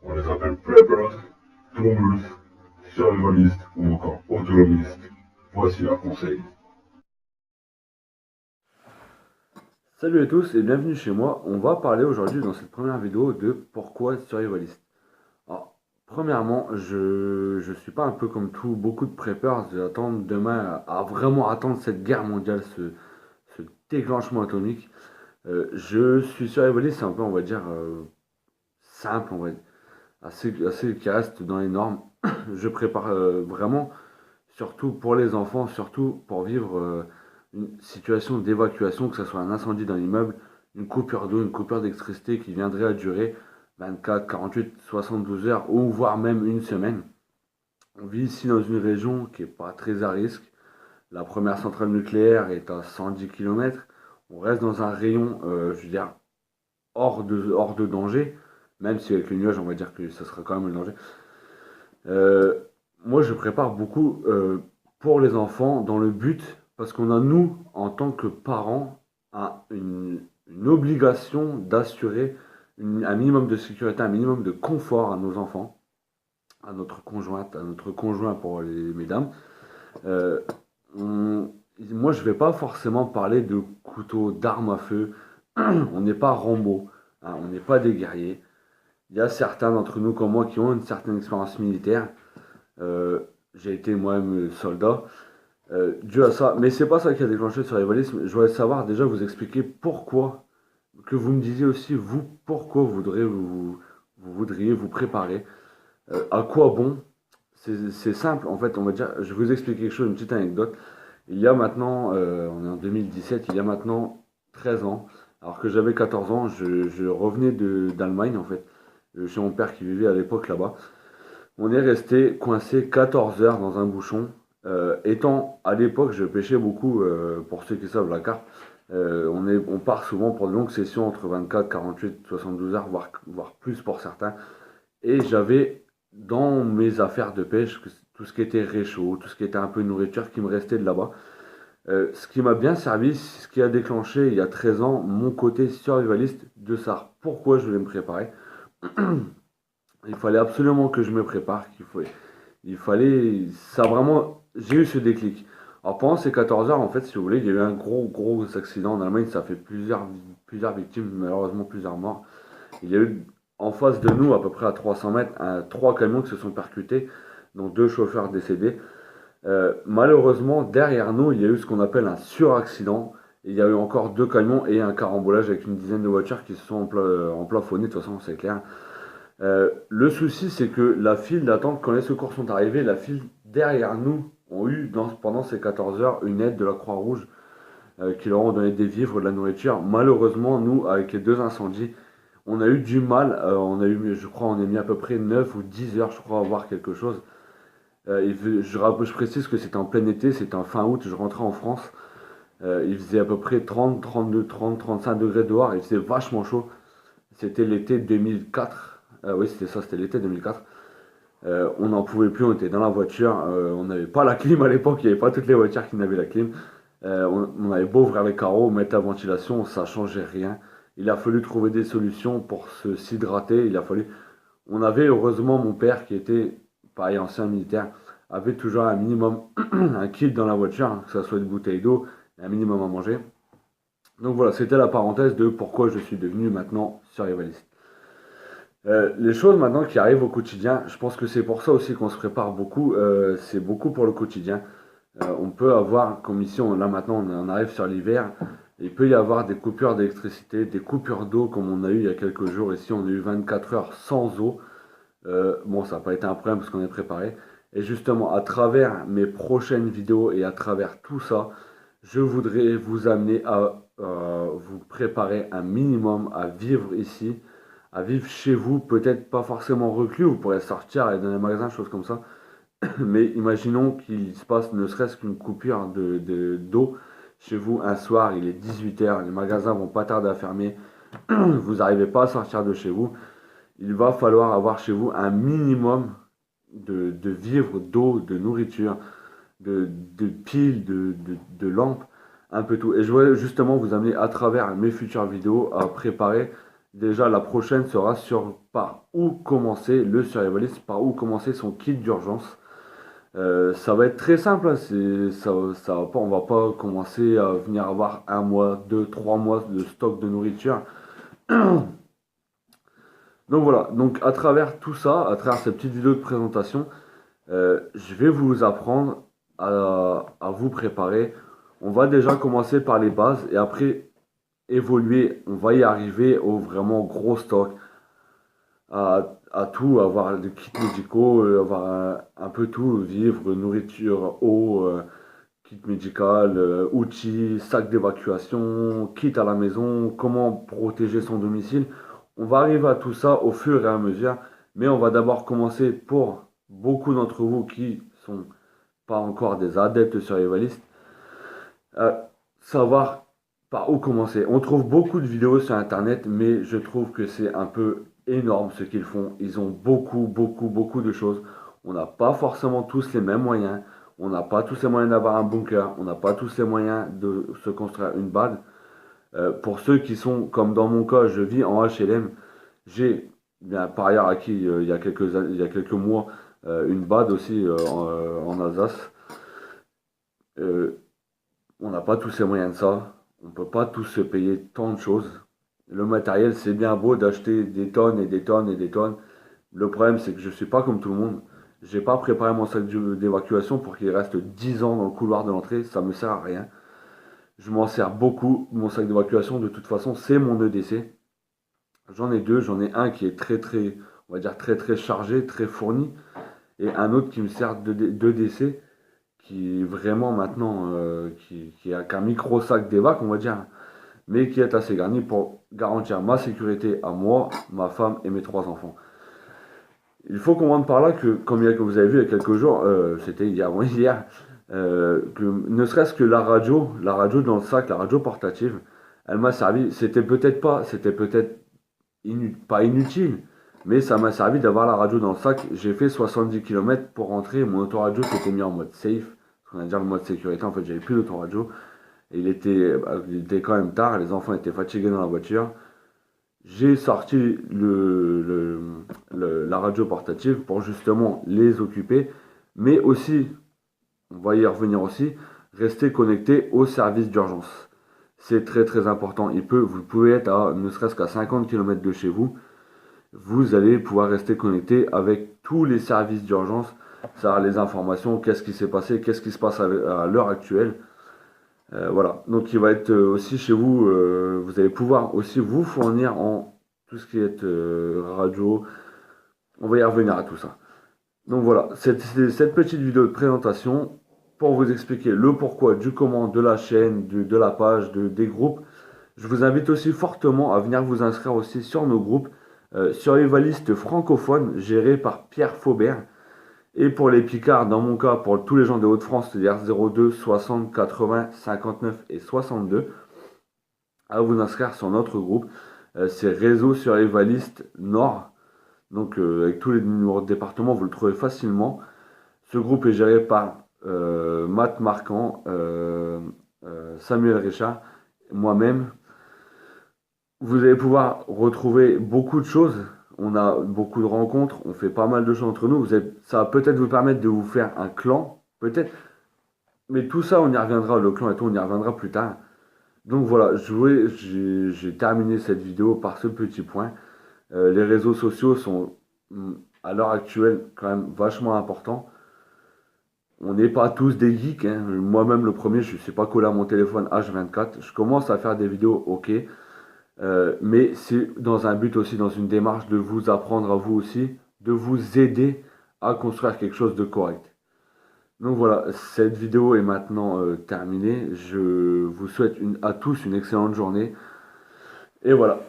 On les appelle preppers, tombeuses, survivalistes ou encore autonomistes. Voici leurs conseils. Salut à tous et bienvenue chez moi. On va parler aujourd'hui dans cette première vidéo de pourquoi survivaliste. Alors, premièrement, je suis pas un peu comme beaucoup de preppers d'attendre demain à vraiment attendre cette guerre mondiale, ce déclenchement atomique. Je suis survivaliste, c'est un peu, on va dire, simple, on va dire, assez qui reste dans les normes. Je prépare vraiment, surtout pour les enfants, surtout pour vivre une situation d'évacuation, que ce soit un incendie dans l'immeuble, une coupure d'eau, une coupure d'électricité qui viendrait à durer 24, 48, 72 heures ou voire même une semaine. On vit ici dans une région qui n'est pas très à risque. La première centrale nucléaire est à 110 km. On reste dans un rayon, je veux dire, hors de danger, même si avec les nuages, on va dire que ce sera quand même le danger. Euh, Moi, je prépare beaucoup pour les enfants dans le but, parce qu'on a, nous, en tant que parents, une obligation d'assurer un minimum de sécurité, un minimum de confort à nos enfants, à notre conjointe, à notre conjoint pour les mesdames. Euh, on- Moi, je ne vais pas forcément parler de couteaux, d'armes à feu. On n'est pas Rambo, hein, on n'est pas des guerriers. Il y a certains d'entre nous comme moi qui ont une certaine expérience militaire. Euh, j'ai été moi-même soldat, dû à ça. Mais c'est pas ça qui a déclenché le survivalisme. Je voudrais savoir déjà vous expliquer pourquoi, que vous me disiez aussi vous pourquoi vous voudriez vous préparer. À quoi bon? C'est simple en fait. On va dire, je vais vous expliquer quelque chose, une petite anecdote. Il y a maintenant, on est en 2017, il y a maintenant 13 ans, alors que j'avais 14 ans, je revenais d'Allemagne en fait, chez mon père qui vivait à l'époque là-bas. On est resté coincé 14 heures dans un bouchon. Étant à l'époque, je pêchais beaucoup, pour ceux qui savent la carte. On part souvent pour de longues sessions entre 24, 48, 72 heures, voire plus pour certains. Et j'avais dans mes affaires de pêche tout ce qui était réchaud, tout ce qui était un peu nourriture qui me restait de là-bas. Ce qui m'a bien servi, ce qui a déclenché il y a 13 ans mon côté survivaliste de ça. Pourquoi je voulais me préparer? Il fallait absolument que je me prépare, il fallait, ça vraiment, j'ai eu ce déclic. Alors pendant ces 14 heures, en fait, si vous voulez, il y a eu un gros accident en Allemagne, ça fait plusieurs victimes, malheureusement plusieurs morts. Il y a eu en face de nous, à peu près à 300 mètres, trois camions qui se sont percutés, dont deux chauffeurs décédés. Malheureusement, derrière nous, il y a eu ce qu'on appelle un suraccident. Il y a eu encore deux camions et un carambolage avec une dizaine de voitures qui se sont emplafonnées, de toute façon, c'est clair. Le souci, c'est que la file d'attente, quand les secours sont arrivés, la file derrière nous ont eu, pendant ces 14 heures, une aide de la Croix-Rouge qui leur ont donné des vivres, de la nourriture. Malheureusement, nous, avec les deux incendies, on a eu du mal. On a eu, je crois, on a mis à peu près 9 ou 10 heures, je crois, à voir quelque chose. Je précise que c'était en plein été, c'était en fin août, je rentrais en France. Il faisait à peu près 30, 32, 30, 35 degrés dehors, il faisait vachement chaud. C'était l'été 2004. Oui, c'était ça, c'était l'été 2004. On n'en pouvait plus, on était dans la voiture. On n'avait pas la clim à l'époque, il n'y avait pas toutes les voitures qui n'avaient la clim. On avait beau ouvrir les carreaux, mettre la ventilation, ça changeait rien. Il a fallu trouver des solutions pour s'hydrater. On avait heureusement mon père qui était, pareil, ancien militaire, avait toujours un minimum, un kit dans la voiture, hein, que ce soit une bouteille d'eau, un minimum à manger. Donc voilà, c'était la parenthèse de pourquoi je suis devenu maintenant survivaliste. Les choses maintenant qui arrivent au quotidien, je pense que c'est pour ça aussi qu'on se prépare beaucoup, c'est beaucoup pour le quotidien. On peut avoir, comme ici, là maintenant on arrive sur l'hiver, il peut y avoir des coupures d'électricité, des coupures d'eau comme on a eu il y a quelques jours. Ici on a eu 24 heures sans eau. Bon, ça n'a pas été un problème parce qu'on est préparé. Et justement, à travers mes prochaines vidéos et à travers tout ça, je voudrais vous amener à vous préparer un minimum à vivre ici, à vivre chez vous, peut-être pas forcément reclus, vous pourrez sortir, aller dans les magasins, choses comme ça. Mais imaginons qu'il se passe ne serait-ce qu'une coupure d'eau chez vous un soir, il est 18 heures, les magasins vont pas tarder à fermer, vous n'arrivez pas à sortir de chez vous. Il va falloir avoir chez vous un minimum de vivres, d'eau, de nourriture, de piles, de lampes, un peu tout. Et je voulais justement vous amener à travers mes futures vidéos à préparer Déjà, la prochaine sera sur par où commencer le survivaliste, par où commencer son kit d'urgence. Ça va être très simple, hein, ça va pas, on va pas commencer à venir avoir 1 mois, 2, 3 mois de stock de nourriture. Donc voilà, donc à travers tout ça, à travers cette petite vidéo de présentation, je vais vous apprendre à vous préparer. On va déjà commencer par les bases et après évoluer, on va y arriver au vraiment gros stock, à tout, avoir des kits médicaux, avoir un peu tout, vivre, nourriture, eau, kit médical, outils, sac d'évacuation, kit à la maison, comment protéger son domicile. On va arriver à tout ça au fur et à mesure, mais on va d'abord commencer pour beaucoup d'entre vous qui sont pas encore des adeptes survivalistes, savoir par où commencer. On trouve beaucoup de vidéos sur Internet, mais je trouve que c'est un peu énorme ce qu'ils font. Ils ont beaucoup de choses. On n'a pas forcément tous les mêmes moyens. On n'a pas tous les moyens d'avoir un bunker. On n'a pas tous les moyens de se construire une base. Pour ceux qui sont, comme dans mon cas, je vis en HLM. J'ai bien par ailleurs acquis il y a quelques mois une BAD aussi en Alsace. Euh, on n'a pas tous les moyens de ça. On ne peut pas tous se payer tant de choses. Le matériel, c'est bien beau d'acheter des tonnes et des tonnes et des tonnes. Le problème, c'est que je ne suis pas comme tout le monde. J'ai pas préparé mon sac d'évacuation pour qu'il reste 10 ans dans le couloir de l'entrée. Ça me sert à rien. Je m'en sers beaucoup. Mon sac d'évacuation, de toute façon, c'est mon EDC. J'en ai deux. J'en ai un qui est on va dire très chargé, très fourni. Et un autre qui me sert d'EDC, qui est vraiment maintenant, qui a qu'un micro sac d'évac, on va dire, mais qui est assez garni pour garantir ma sécurité à moi, ma femme et mes 3 enfants. Il faut comprendre par là que, comme vous avez vu il y a quelques jours, c'était hier, ou hier, que ne serait-ce que la radio dans le sac, la radio portative, elle m'a servi. C'était peut-être pas inutile, mais ça m'a servi d'avoir la radio dans le sac. J'ai fait 70 km pour rentrer. Mon autoradio s'était mis en mode safe, on va dire le mode sécurité. En fait, j'avais plus d'autoradio. Et il était quand même tard, les enfants étaient fatigués dans la voiture. J'ai sorti la radio portative pour justement les occuper, mais aussi, on va y revenir aussi, rester connecté au service d'urgence. C'est très important. Vous pouvez être à ne serait-ce qu'à 50 km de chez vous. Vous allez pouvoir rester connecté avec tous les services d'urgence, ça les informations, qu'est-ce qui s'est passé, qu'est-ce qui se passe à l'heure actuelle. Voilà, donc il va être aussi chez vous, vous allez pouvoir aussi vous fournir en tout ce qui est radio. On va y revenir à tout ça. Donc voilà, cette petite vidéo de présentation pour vous expliquer le pourquoi, du comment, de la chaîne, de la page, des groupes. Je vous invite aussi fortement à venir vous inscrire aussi sur nos groupes survivalistes francophones gérés par Pierre Faubert. Et pour les Picards, dans mon cas, pour tous les gens de Hauts-de-France, c'est-à-dire 02, 60, 80, 59 et 62, à vous inscrire sur notre groupe. C'est Réseau Survivaliste Nord. Donc avec tous les numéros de département, vous le trouvez facilement. Ce groupe est géré par Matt Marquand, Samuel Richard, moi-même. Vous allez pouvoir retrouver beaucoup de choses. On a beaucoup de rencontres, on fait pas mal de choses entre nous. Ça va peut-être vous permettre de vous faire un clan, peut-être. Mais tout ça, on y reviendra, le clan et tout, on y reviendra plus tard. Donc voilà, j'ai terminé cette vidéo par ce petit point. Les réseaux sociaux sont, à l'heure actuelle, quand même vachement importants. On n'est pas tous des geeks, hein. Moi-même, le premier, je ne suis pas collé à mon téléphone H24. Je commence à faire des vidéos, ok. Mais c'est dans un but aussi, dans une démarche de vous apprendre à vous aussi, de vous aider à construire quelque chose de correct. Donc voilà, cette vidéo est maintenant terminée. Je vous souhaite à tous une excellente journée. Et voilà.